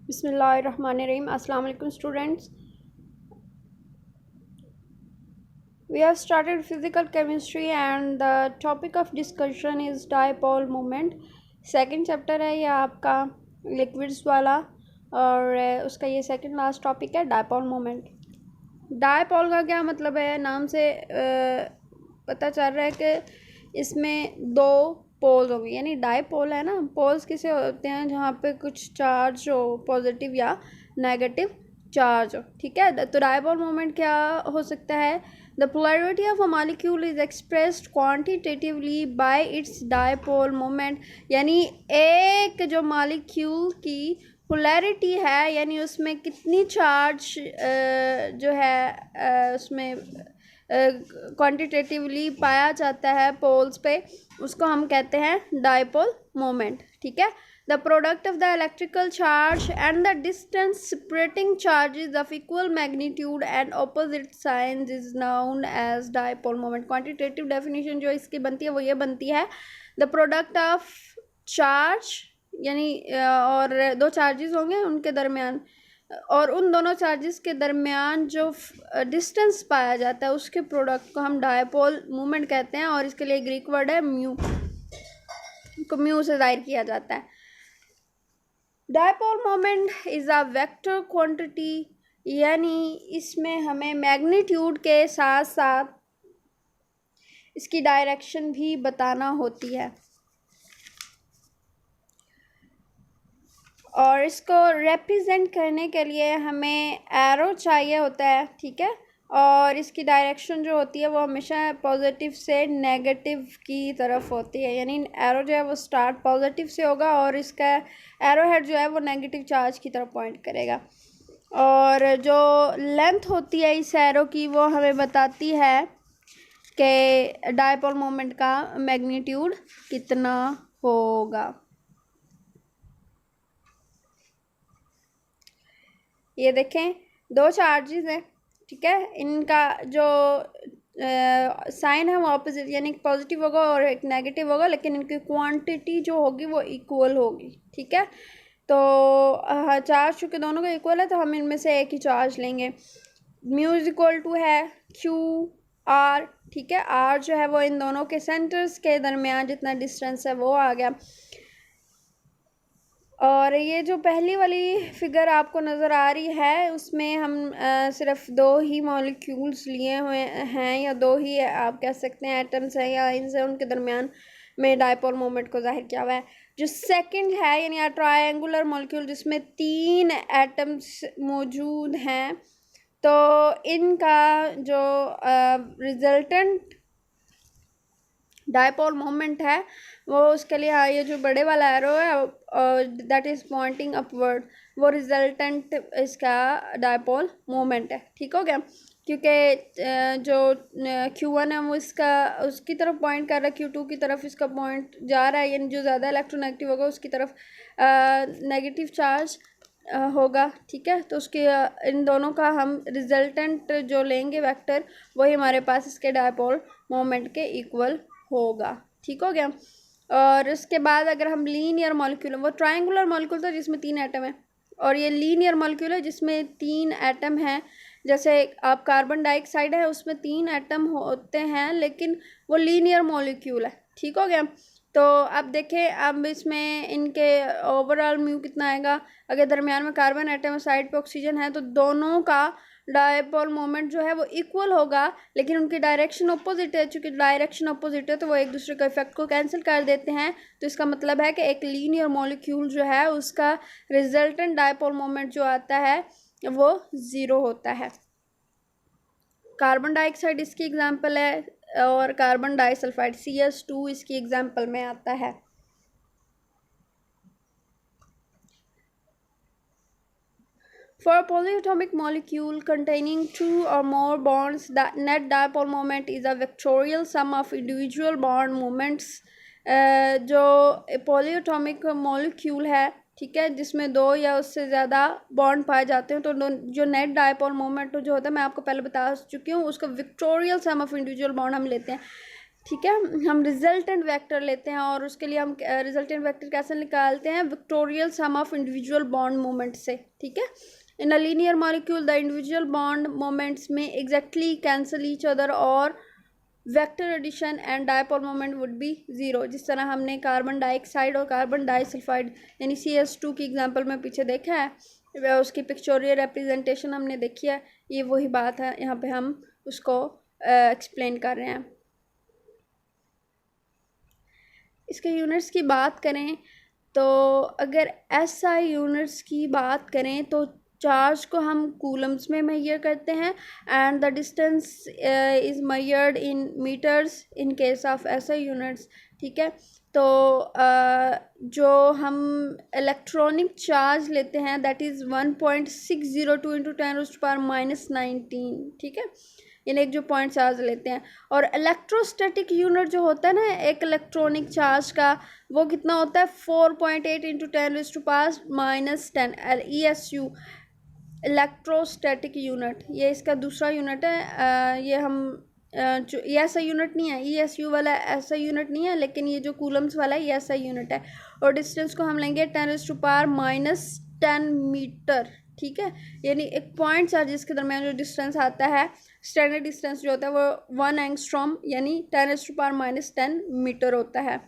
Bismillahirrahmanirrahim. Assalamu alaikum students. We have started physical chemistry and the topic of discussion is dipole moment. Second chapter है ये आपका liquids वाला और उसका ये second last topic है dipole moment. Dipole का क्या मतलब है? नाम से पता चल रहा है कि इसमें दो पोल्स होंगे, यानी डाईपोल है ना. पोल्स किसे होते हैं? जहाँ पे कुछ चार्ज हो, पॉजिटिव या नेगेटिव चार्ज हो. ठीक है, तो डाईपोल मोमेंट क्या हो सकता है? The polarity of a molecule is expressed quantitatively bye it's dipole moment. यानी एक जो मॉलिक्यूल की पोलैरिटी है, यानी उसमें कितनी चार्ज जो है उसमें क्वांटिटेटिवली पाया जाता है पोल्स पे, उसको हम कहते हैं डाईपोल मोमेंट. ठीक है, the product of the electrical charge and the distance separating charges of equal magnitude and opposite signs is known as dipole moment. Quantitative definition जो इसकी बनती है वो ये बनती है: द प्रोडक्ट ऑफ चार्ज, यानी और दो चार्जेस होंगे उनके दरमियान, और उन दोनों चार्जेस के दरमियान जो डिस्टेंस पाया जाता है उसके प्रोडक्ट को हम डायपोल मोमेंट कहते हैं. और इसके लिए ग्रीक वर्ड है म्यू, को म्यू से जाहिर किया जाता है. Dipole moment is a vector quantity, यानी इसमें हमें मैग्नीट्यूड के साथ साथ इसकी डायरेक्शन भी बताना होती है और इसको रिप्रेजेंट करने के लिए हमें एरो चाहिए होता है. ठीक है, और इसकी डायरेक्शन जो होती है वो हमेशा पॉजिटिव से नेगेटिव की तरफ होती है. यानी एरो जो है वो स्टार्ट पॉजिटिव से होगा और इसका एरो हेड जो है वो नेगेटिव चार्ज की तरफ पॉइंट करेगा. और जो लेंथ होती है इस एरो की वो हमें बताती है कि डायपोल मोमेंट का मैग्नीट्यूड कितना होगा. ये देखें, दो चार्जेस हैं. ठीक है, इनका जो साइन है वो ऑपोजिट, यानी एक पॉजिटिव होगा और एक नेगेटिव होगा, लेकिन इनकी क्वांटिटी जो होगी वो इक्वल होगी. ठीक है, तो चार्ज चूँकि दोनों का इक्वल है तो हम इनमें से एक ही चार्ज लेंगे. म्यू इज इक्वल टू है क्यू आर. ठीक है, आर जो है वो इन दोनों के सेंटर्स के दरमियान जितना डिस्टेंस है वो आ गया. और ये जो पहली वाली फिगर आपको नज़र आ रही है उसमें हम सिर्फ दो ही मॉलिक्यूल्स लिए हुए हैं, या दो ही आप कह सकते हैं एटम्स हैं, या इनसे उनके दरमियान में डायपोल मोमेंट को जाहिर किया हुआ है. जो सेकंड है, यानी ट्रायंगुलर मॉलिक्यूल जिसमें तीन एटम्स मौजूद हैं, तो इनका जो रिजल्टेंट डायपोल मोमेंट है वो उसके लिए ये जो बड़े वाला एरो है दैट इज़ पॉइंटिंग अपवर्ड, वो रिजल्टेंट इसका डायपोल मोमेंट है. ठीक हो गया, क्योंकि जो Q1 है वो इसका उसकी तरफ पॉइंट कर रहा है, Q2 की तरफ इसका पॉइंट जा रहा है, यानी जो ज़्यादा इलेक्ट्रोनेगेटिव होगा उसकी तरफ नेगेटिव चार्ज होगा. ठीक है, तो उसके इन दोनों का हम रिजल्टेंट जो लेंगे वेक्टर वही हमारे पास इसके डायपोल मोमेंट के इक्वल होगा. ठीक हो गया. और उसके बाद अगर हम लीनियर मॉलिक्यूल, वो ट्रायंगुलर मॉलिक्यूल था जिसमें तीन एटम है, और ये लीनियर मॉलिक्यूल है जिसमें तीन एटम हैं. जैसे आप कार्बन डाइऑक्साइड है उसमें तीन एटम होते हैं लेकिन वो लीनियर मॉलिक्यूल है. ठीक हो गया. तो अब देखें, अब इसमें इनके ओवरऑल म्यू कितना आएगा. अगर दरमियान में कार्बन एटम और साइड पे ऑक्सीजन है तो दोनों का डायपोल मोमेंट जो है वो इक्वल होगा, लेकिन उनकी डायरेक्शन अपोजिट है. चूँकि डायरेक्शन अपोजिट है तो वो एक दूसरे के इफेक्ट को कैंसिल कर देते हैं. तो इसका मतलब है कि एक लीनियर मॉलिक्यूल जो है उसका रिजल्टेंट डायपोल मोमेंट जो आता है वो ज़ीरो होता है. कार्बन डाइऑक्साइड इसकी एग्जांपल है और कार्बन डाइसल्फाइड CS2 इसकी एग्जांपल में आता है. For a polyatomic molecule containing two or more bonds, the net dipole moment is a vectorial sum of individual bond moments. जो polyatomic molecule है, ठीक है, जिसमें दो या उससे ज़्यादा बॉन्ड पाए जाते हैं, तो जो नेट डायपोल मोमेंट जो होता है मैं आपको पहले बता चुकी हूँ, उसका vectorial sum of individual bond हम लेते हैं. ठीक है। हम रिजल्टेंट वेक्टर लेते हैं और उसके लिए हम रिजल्टेंट वेक्टर कैसे निकालते हैं, vectorial sum of individual bond moment से। ठीक है। In a linear molecule the individual bond moments में एग्जैक्टली कैंसिल ईच अदर और vector addition and dipole moment would be zero. जिस तरह हमने कार्बन डाइऑक्साइड और कार्बन डाइसल्फाइड यानी CS2 की एग्जांपल में पीछे देखा है, उसकी पिक्चोरियल रिप्रेजेंटेशन हमने देखी है। ये वही बात है, यहाँ पे हम उसको एक्सप्लेन कर रहे हैं। इसके यूनिट्स की बात करें तो अगर SI यूनिट्स की बात करें तो चार्ज को हम कूलम्स में मेजर करते हैं and the distance is measured in metres in case of SI units. ठीक है। तो जो हम इलेक्ट्रॉनिक चार्ज लेते हैं दैट इज़ 1.602 इंटू 10⁻⁻19। ठीक है, यानी एक जो पॉइंट चार्ज लेते हैं। और इलेक्ट्रोस्टैटिक यूनिट जो होता है ना एक इलेक्ट्रॉनिक चार्ज का, वो कितना होता है 4.8 इंटू 10⁻⁻10 ESU इलेक्ट्रोस्टैटिक यूनिट। ये इसका दूसरा यूनिट है। ये हम जो ESI यूनिट नहीं है, ESU वाला SI यूनिट नहीं है, लेकिन ये जो कूलम्स वाला है ये SI यूनिट है। और डिस्टेंस को हम लेंगे 10⁻⁻10 मीटर। ठीक है, यानी एक पॉइंट चार्जेस के दरमियान जो डिस्टेंस आता है, स्टैंडर्ड डिस्टेंस जो होता है वो 1 एंगस्ट्रॉम यानी 10⁻⁻10 मीटर होता है।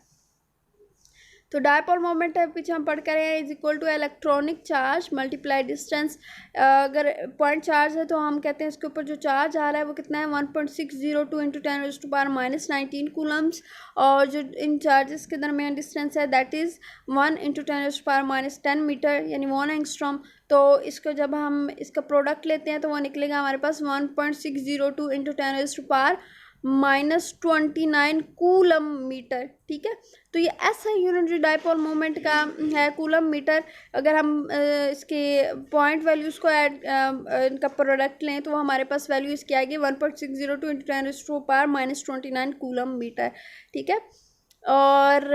तो डायपोल मोमेंट है पीछे हम पढ़ कर रहे हैं is equal to electronic charge multiply distance. अगर पॉइंट चार्ज है तो हम कहते हैं इसके ऊपर जो चार्ज आ रहा है वो कितना है 1.602 इंटू 10⁻⁻19 कूलम्स। और जो इन चार्जेस के दरमियान डिस्टेंस है दैट इज़ 1 इंटू 10⁻⁻10 मीटर यानी 1 एंगस्ट्रॉम। तो इसको जब हम इसका प्रोडक्ट लेते हैं तो वो निकलेगा हमारे पास 1.602 इंटू 10⁻⁻29 कूलम मीटर। ठीक है, तो ये ऐसा यूनिट जो डायपोल मोमेंट का है कूलम मीटर। अगर हम इसके पॉइंट वैल्यूज़ को ऐड इनका प्रोडक्ट लें तो वो हमारे पास वैल्यू इसकी आएगी 1.602 इंटू 10⁻⁻29 कूलम मीटर। ठीक है, और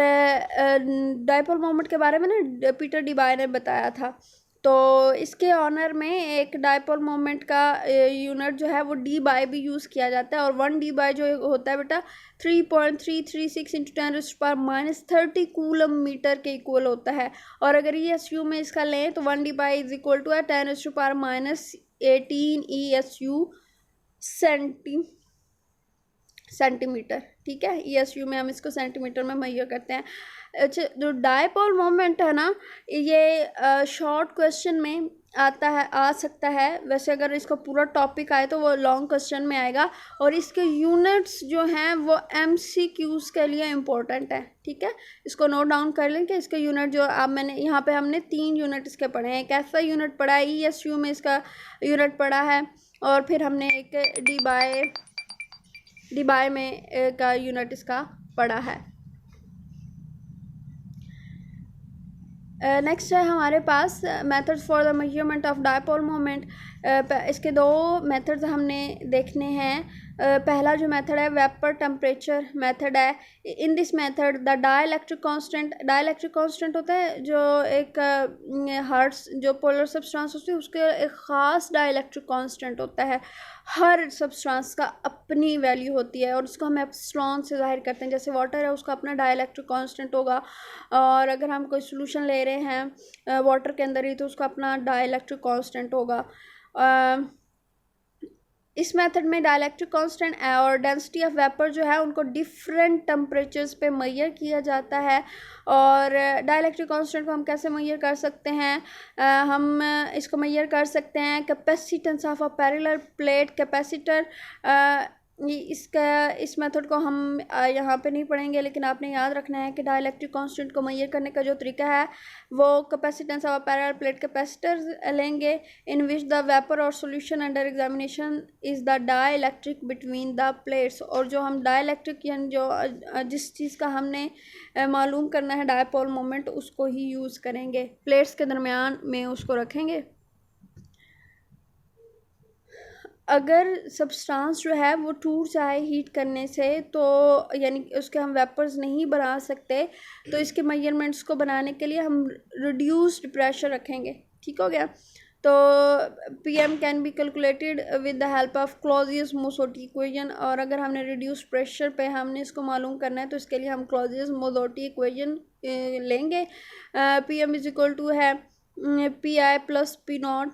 डायपोल मोमेंट के बारे में ना पीटर डीबाय ने बताया था। तो इसके ऑनर में एक डायपोल मोमेंट का यूनिट जो है वो D/, भी यूज़ किया जाता है। और 1 D/, जो होता है बेटा 3.336 इंटू 10⁻30 कूलम मीटर के इक्वल होता है। और अगर ESU में इसका लें तो 1 D/, is equal to 10⁻⁻18 ESU centimetre. ठीक है, ESU में हम इसको सेंटीमीटर में मेजर करते हैं। अच्छा, जो डायपोल मोमेंट है ना ये शॉर्ट क्वेश्चन में आ सकता है। वैसे अगर इसका पूरा टॉपिक आए तो वो लॉन्ग क्वेश्चन में आएगा। और इसके यूनिट्स जो हैं वो MCQs के लिए इम्पोर्टेंट है। ठीक है, इसको नोट डाउन कर लें कि इसके यूनिट जो अब मैंने यहाँ पे हमने 3 यूनिट इसके पढ़े हैं। एक ऐसा यूनिट पढ़ा है, ESU में इसका यूनिट पढ़ा है, और फिर हमने एक D/, में का यूनिट इसका पढ़ा है। नेक्स्ट है हमारे पास methods for the measurement of dipole moment. इसके 2 मेथड्स हमने देखने हैं। पहला जो मेथड है वेपर टेम्परेचर मेथड है। In this method the dielectric constant होता है जो एक हर्ट्स जो पोलर सब्सटेंस होती है उसके एक ख़ास डाइलेक्ट्रिक कांस्टेंट होता है। हर सब्सटेंस का अपनी वैल्यू होती है और उसको हम एप्सिलॉन से जाहिर करते हैं। जैसे वाटर है उसका अपना डाइलेक्ट्रिक कांस्टेंट होगा, और अगर हम कोई सोल्यूशन ले रहे हैं वाटर के अंदर ही तो उसका अपना डाइलेक्ट्रिक कांस्टेंट होगा। इस मेथड में डाइलेक्ट्रिक कांस्टेंट और डेंसिटी ऑफ वेपर जो है उनको डिफरेंट टेम्परेचर्स पे मेजर किया जाता है। और डाइलेक्ट्रिक कांस्टेंट को हम कैसे मेजर कर सकते हैं, हम इसको मेजर कर सकते हैं capacitance of a parallel plate capacitor. इस मेथड को हम यहाँ पे नहीं पढ़ेंगे, लेकिन आपने याद रखना है कि डाइलेक्ट्रिक कांस्टेंट को मेजर करने का जो तरीका है वो capacitance of parallel plate capacitor लेंगे इन विच द वेपर और solution under examination is the dielectric between the plates. और जो हम डाइलेक्ट्रिक यानी जो जिस चीज़ का हमने मालूम करना है डायपोल मोमेंट उसको ही यूज़ करेंगे, प्लेट्स के दरमियान में उसको रखेंगे। अगर सब्सटेंस जो है वो टूट जाए हीट करने से तो यानी उसके हम वेपर्स नहीं बना सकते, तो इसके मेजरमेंट्स को बनाने के लिए हम रिड्यूस्ड प्रेशर रखेंगे। ठीक हो गया। तो PM can be calculated with the help of Clausius Mossotti equation. और अगर हमने रिड्यूस प्रेशर पे हमने इसको मालूम करना है तो इसके लिए हम क्लॉजियस-मोसोटी इक्वेशन लेंगे। PM इज इक्वल टू है PI प्लस P0,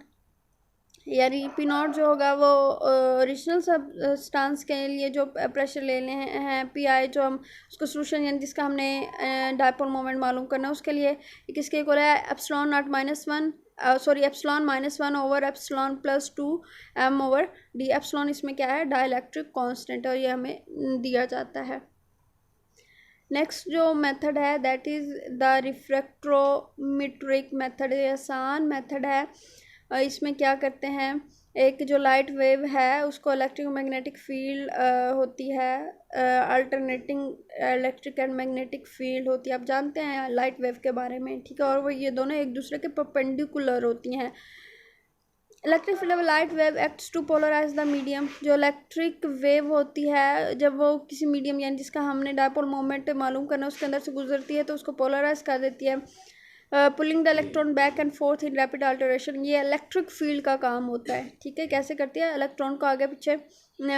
यानी P0 जो होगा वो ओरिजिनल सब्सटेंस के लिए जो प्रेशर ले लें हैं, PI जो हम उसको सोल्यूशन यानी जिसका हमने डायपोल मोमेंट मालूम करना है उसके लिए किसके इक्वल है epsilon not -1 sorry epsilon -1 over epsilon plus 2 m over d। Epsilon इसमें क्या है डाइलेक्ट्रिक कांस्टेंट और ये हमें दिया जाता है। नेक्स्ट जो मेथड है दैट इज़ द रिफ्रैक्ट्रोमीट्रिक मेथड। ये आसान मेथड है। इसमें क्या करते हैं एक जो लाइट वेव है उसको इलेक्ट्रिक मैग्नेटिक फील्ड होती है alternating electric and magnetic field होती है। आप जानते हैं लाइट वेव के बारे में, ठीक है। और वो ये दोनों एक दूसरे के परपेंडिकुलर होती हैं। Electric field of light wave acts to polarize the medium. जो इलेक्ट्रिक वेव होती है जब वो किसी मीडियम यानी जिसका हमने डायपोल मोमेंट मालूम करना है उसके अंदर से गुजरती है तो उसको पोलराइज कर देती है। Pulling the electron back and fourth in rapid alteration, ये इलेक्ट्रिक फील्ड का काम होता है, ठीक है। कैसे करती है इलेक्ट्रॉन को आगे पीछे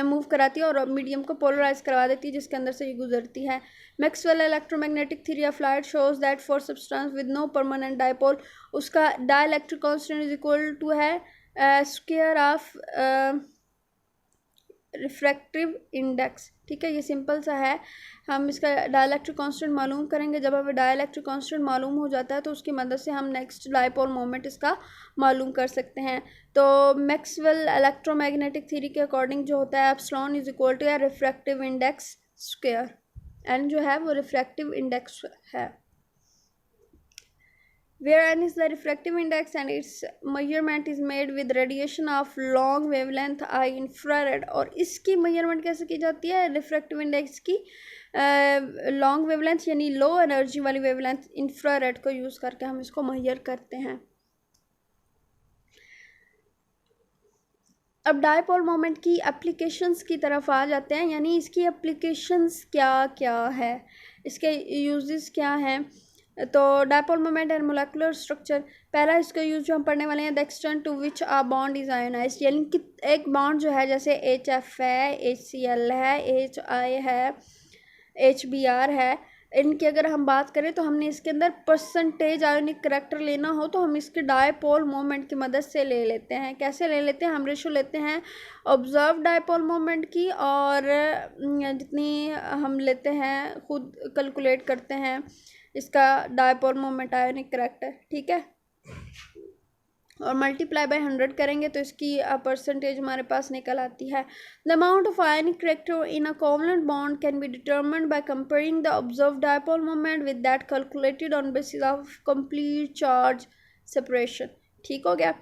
मूव कराती है और मीडियम को पोलराइज करवा देती है जिसके अंदर से ये गुजरती है। Maxwell electromagnetic theory of light shows that for substance with no permanent dipole उसका dielectric constant is equal to है स्क्वायर ऑफ रिफ्रैक्टिव इंडेक्स, ठीक है। ये सिंपल सा है। हम इसका डाइलेक्ट्रिक कांस्टेंट मालूम करेंगे। जब हमें डाइलेक्ट्रिक कांस्टेंट मालूम हो जाता है तो उसकी मदद से हम नेक्स्ट डायपोल मोमेंट इसका मालूम कर सकते हैं। तो मैक्सवेल इलेक्ट्रोमैग्नेटिक थ्योरी के अकॉर्डिंग जो होता है epsilon is equal to refractive index square, N जो है वो रिफ्रैक्टिव इंडेक्स है। where n is the refractive index and its measurement is made with radiation of long wavelength I infrared। और इसकी measurement कैसे की जाती है refractive index की long wavelength यानी लो एनर्जी वाली wavelength infrared को यूज़ करके हम इसको measure करते हैं। अब डायपोल मोमेंट की एप्लीकेशंस की तरफ आ जाते हैं, यानी इसकी एप्लीकेशंस क्या क्या है, इसके यूजेस क्या हैं। तो dipole moment and molecular structure, पहला इसका यूज जो हम पढ़ने वाले हैं the extent to which a bond is ionized, यानी कि एक बॉन्ड जो है जैसे HF है, HCl है, HI है, HBr है, इनकी अगर हम बात करें तो हमने इसके अंदर परसेंटेज आयोनिक करैक्टर लेना हो तो हम इसके डायपोल मोमेंट की मदद से ले लेते हैं। कैसे ले लेते हैं, हम रेशो लेते हैं ऑब्जर्व डायपोल मोमेंट की और जितनी हम लेते हैं खुद कैलकुलेट करते हैं इसका डायपोल मोमेंट आयोनिक करैक्टर, ठीक है, और मल्टीप्लाई बाय 100 करेंगे तो इसकी परसेंटेज हमारे पास निकल आती है। The amount of ionic character in a covalent bond can be determined by comparing the observe dipole moment with that calculated on basis of complete charge separation, ठीक हो गया।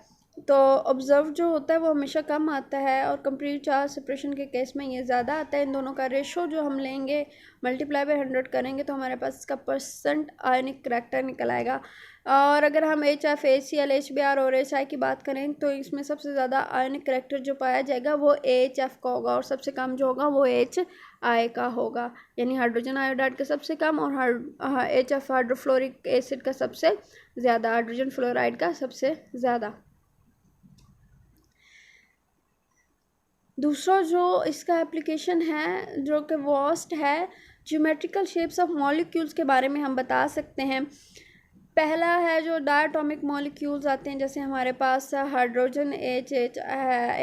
तो ऑब्जर्व जो होता है वो हमेशा कम आता है और कंप्लीट चार्ज सेपरेशन के केस में ये ज़्यादा आता है। इन दोनों का रेशो जो हम लेंगे मल्टीप्लाई बाय 100 करेंगे तो हमारे पास इसका परसेंट आयनिक करैक्टर निकल आएगा। और अगर हम HF, HCl, HBr और HI की बात करें तो इसमें सबसे ज़्यादा आयनिक करैक्टर जो पाया जाएगा वो HF का होगा और सबसे कम जो होगा वो HI का होगा, यानी हाइड्रोजन आयोडाइड का सबसे कम और HF हाइड्रोफ्लोरिक एसिड का सबसे ज़्यादा, हाइड्रोजन फ्लोराइड का सबसे ज़्यादा। दूसरा जो इसका एप्लीकेशन है जो कि वास्ट है, ज्योमेट्रिकल शेप्स ऑफ मॉलिक्यूल्स के बारे में हम बता सकते हैं। पहला है जो डायटोमिक मॉलिक्यूल्स आते हैं, जैसे हमारे पास हाइड्रोजन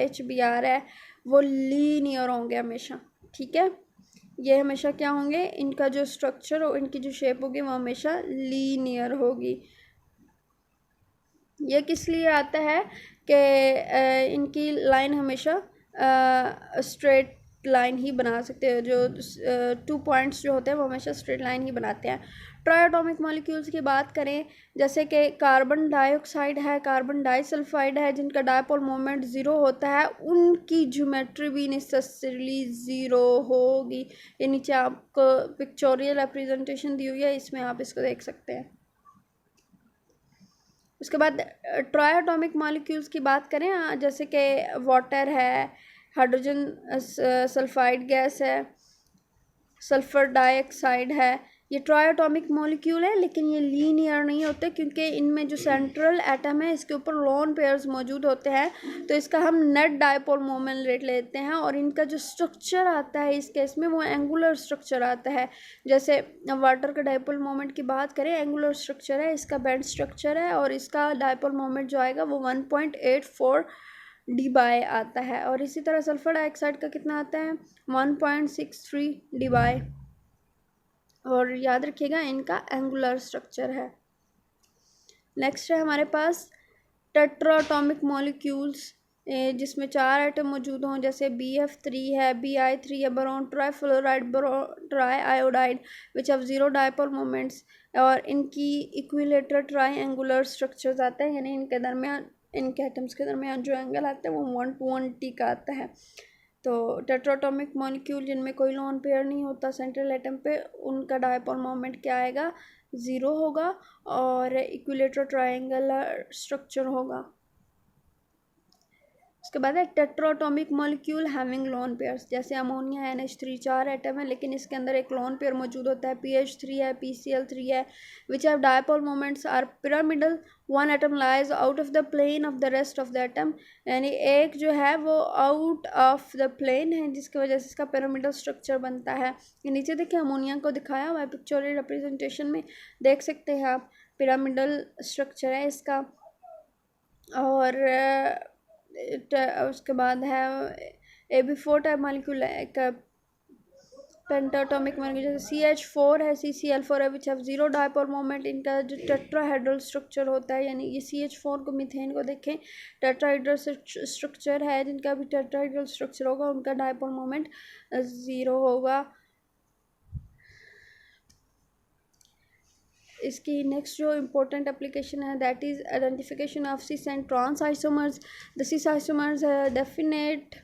HBr है, वो लीनियर होंगे हमेशा, ठीक है। ये हमेशा क्या होंगे, इनका जो स्ट्रक्चर और इनकी जो शेप होगी वो हमेशा लीनियर होगी। ये किस लिए आता है कि इनकी लाइन हमेशा स्ट्रेट लाइन ही बना सकते हैं, जो 2 पॉइंट्स जो होते हैं वो हमेशा स्ट्रेट लाइन ही बनाते हैं। ट्राइएटॉमिक मॉलिक्यूल्स की बात करें जैसे कि कार्बन डाइऑक्साइड है, कार्बन डाइसल्फाइड है, जिनका डायपोल मोमेंट 0 होता है, उनकी ज्योमेट्री भी नेसेसरली 0 होगी। ये नीचे आपको पिक्चोरियल रिप्रेजेंटेशन दी हुई है, इसमें आप इसको देख सकते हैं। उसके बाद ट्राइएटॉमिक मॉलिक्यूल्स की बात करें जैसे कि वाटर है, हाइड्रोजन सल्फाइड गैस है, सल्फर डाइऑक्साइड है, ये ट्राइएटॉमिक मॉलिक्यूल है, लेकिन ये लीनियर नहीं होते क्योंकि इनमें जो सेंट्रल एटम है इसके ऊपर लोन पेयर्स मौजूद होते हैं, तो इसका हम नेट डायपोल मोमेंट रेट लेते हैं। और इनका जो स्ट्रक्चर आता है इस केस में वो एंगुलर स्ट्रक्चर आता है। जैसे वाटर का डायपोल मोमेंट की बात करें, एंगुलर स्ट्रक्चर है, इसका बैंड स्ट्रक्चर है, और इसका डायपोल मोमेंट जो आएगा वो 1.84 डी बाय आता है। और इसी तरह सल्फर डाइऑक्साइड का कितना आता है, 1.63 डी बाय। और याद रखिएगा इनका एंगुलर स्ट्रक्चर है। नेक्स्ट है हमारे पास टेट्राटॉमिक मॉलिक्यूल्स, जिसमें 4 एटम मौजूद हों, जैसे BF3 है, BI3 है, boron trifluoride, boron try iodide, which have 0 dipole moments. और इनकी इक्विलेटरल ट्राईएंगुलर स्ट्रक्चर्स आते हैं, यानी इनके दरमियान, इनके एटम्स के दरमियान जो एंगल आता है वो 1:1T का आता है। तो टेट्राटॉमिक मॉलिक्यूल जिनमें कोई लोन पेयर नहीं होता सेंट्रल एटम पे, उनका डायपोल मोमेंट क्या आएगा, 0 होगा, और इक्विलेटरल ट्रायंगुलर स्ट्रक्चर होगा। उसके बाद है टेट्राटॉमिक मॉलिक्यूल हैविंग लोन पेयर्स, जैसे अमोनिया NH3, 4 एटम है, लेकिन इसके अंदर एक लोन पेयर मौजूद होता है, PH3 है, PCl3 है, which have dipole moments are pyramidal, 1 atom lies out of the plane of the rest of the atom, यानी एक जो है वो आउट ऑफ द प्लेन है, जिसकी वजह से इसका पिरामिडल स्ट्रक्चर बनता है। ये नीचे देखिए अमोनिया को दिखाया हुआ है पिक्चोरियल रिप्रेजेंटेशन में, देख सकते हैं आप, पिरामिडल स्ट्रक्चर है इसका। और उसके बाद है AB4 टाइप मॉलिक्यूल है, एक पेंटाटॉमिक मॉलिक्यूल, जैसे CH4 है, CCl4 है, विच हैव 0 डायपोल मोमेंट। इनका जो टेट्राहेड्रल स्ट्रक्चर होता है, यानी ये CH4 को, मीथेन को देखें, टेट्राहेड्रल स्ट्रक्चर है, जिनका भी टेट्राहेड्रल स्ट्रक्चर होगा उनका डायपोल मोमेंट 0 होगा। इसकी नेक्स्ट जो इम्पोर्टेंट एप्लीकेशन है that is identification of cis and trans isomers. The cis isomers definite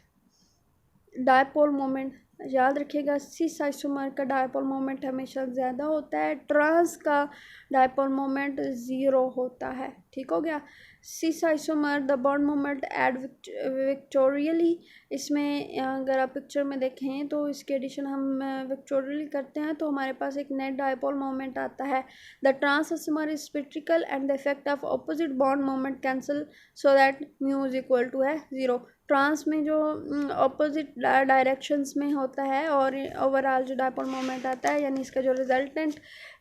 dipole moment, याद रखिएगा सिस आइसोमर का डायपोल मोमेंट हमेशा ज़्यादा होता है, ट्रांस का डायपोल मोमेंट 0 होता है। ठीक हो गया। Cis isomer the bond moment add vectorially, इसमें अगर आप पिक्चर में देखें तो इसके एडिशन हम विक्टोरियली करते हैं तो हमारे पास एक नेट डायपोल मोमेंट आता है। The trans isomer is symmetrical and the effect of opposite bond moment cancel so that mu is equal to है 0। ट्रांस में जो ऑपोजिट डायरेक्शंस में होता है, और ओवरऑल जो डायपोल मोमेंट आता है, यानी इसका जो रिजल्टेंट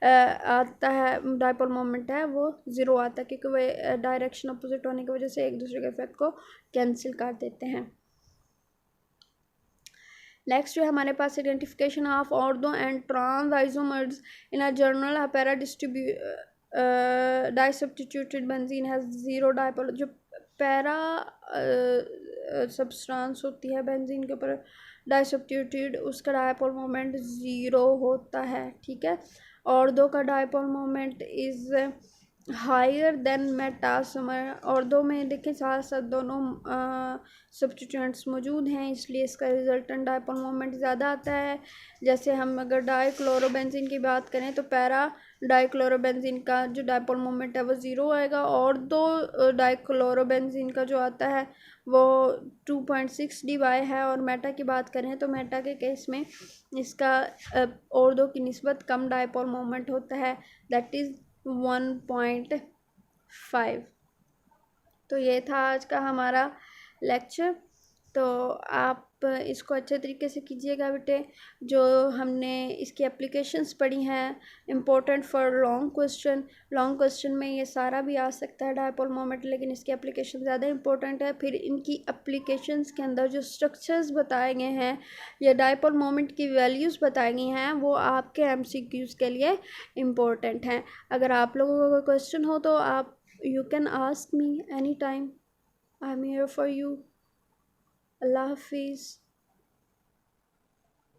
आता है डायपोल मोमेंट है वो 0 आता है, क्योंकि वह डायरेक्शन अपोजिट होने की वजह से एक दूसरे के इफेक्ट को कैंसिल कर देते हैं। नेक्स्ट जो है हमारे पास identification of ortho and trans isomers in a journal para disubstituted benzene has 0 dipole. जो पैरा सब्सटेंस होती है बेंजीन के ऊपर डाइसब्स्टिट्यूटेड, उसका डायपोल मोमेंट 0 होता है। ठीक है। ऑर्थो का dipole moment is higher than meta isomer. और दो में देखें साथ साथ दोनों सब्स्टिट्यूएंट्स मौजूद हैं, इसलिए इसका रिजल्टेंट डायपोल मोमेंट ज़्यादा आता है। जैसे हम अगर डाइक्लोरोबेंजीन की बात करें तो पैरा डाइक्लोरोबेंजीन का जो डायपोल मोमेंट है वो 0 आएगा, और दो डाइक्लोरोबेंजीन का जो आता है वो 2.6 dy है। और मेटा की बात करें तो मेटा के केस में इसका और दो की निस्बत कम डायपोल मोमेंट होता है, दैट इज़ 1.5। तो ये था आज का हमारा लेक्चर। तो आप इसको अच्छे तरीके से कीजिएगा बेटे। जो हमने इसकी एप्लीकेशंस पढ़ी हैं इम्पोर्टेंट फॉर लॉन्ग क्वेश्चन में ये सारा भी आ सकता है डायपोल मोमेंट, लेकिन इसकी एप्लीकेशन ज़्यादा इंपॉर्टेंट है। फिर इनकी एप्लीकेशंस के अंदर जो स्ट्रक्चर्स बताए गए हैं या डायपोल मोमेंट की वैल्यूज़ बताई गई हैं वो आपके MCQs के लिए इम्पोर्टेंट हैं। अगर आप लोगों को कोई क्वेश्चन हो तो आप you can ask me any time, I am here for you. अल्लाह हाफिज़।